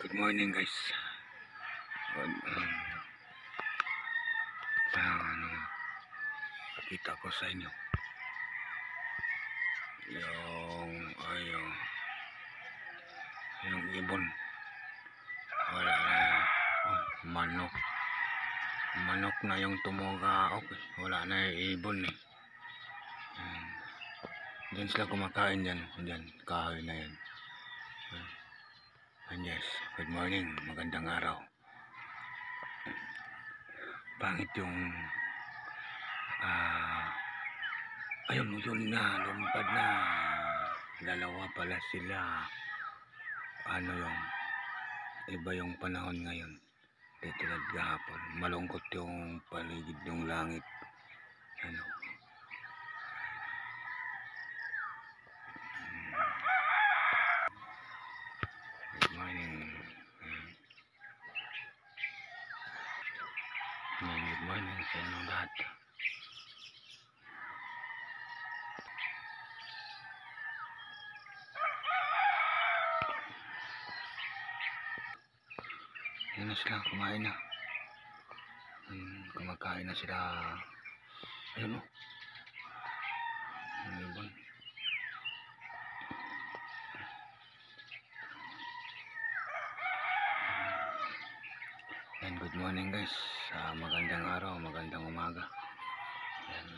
Good morning guys. Pakita ko sa inyo yung ibon. Wala na. Manok na yung tumuga. Okay, wala na yung ibon eh. Diyan sila kumakain dyan. Kahoy na yan. And yes, good morning, magandang araw. Pangit yung ayun na, lumipad na. Dalawa pala sila. Yung iba yung panahon ngayon. Di tulad gahapon. Malungkot yung paligid ng langit. Good morning. Good morning sa inyong lahat. Yan na sila, kumain na. Kumakain na sila. Ayun o. Ibon. And good morning guys. Magandang araw, magandang umaga. Yan.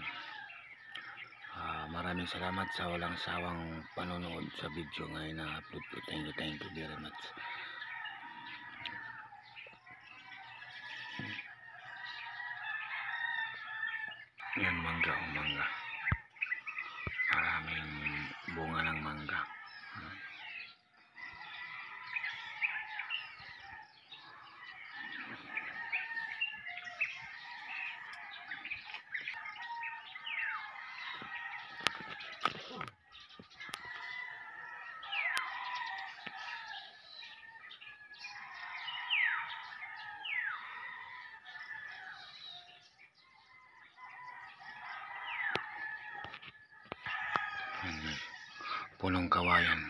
Maraming salamat sa walang sawang panonood sa video ngayon na upload ko. Thank you very much. Yan, mangga. Maraming bunga ng mangga. Punong kawayan.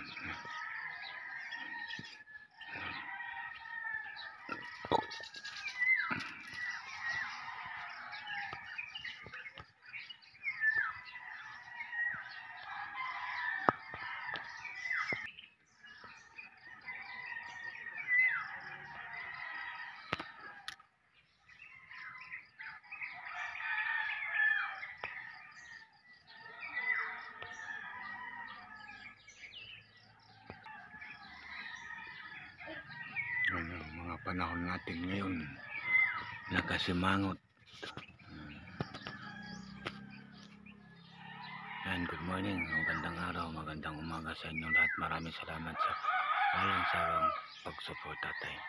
Mga panahon natin ngayon nakasimangot. And good morning, magandang araw, magandang umaga sa inyo lahat. Maraming salamat sa walang sawang pagsuporta tayo.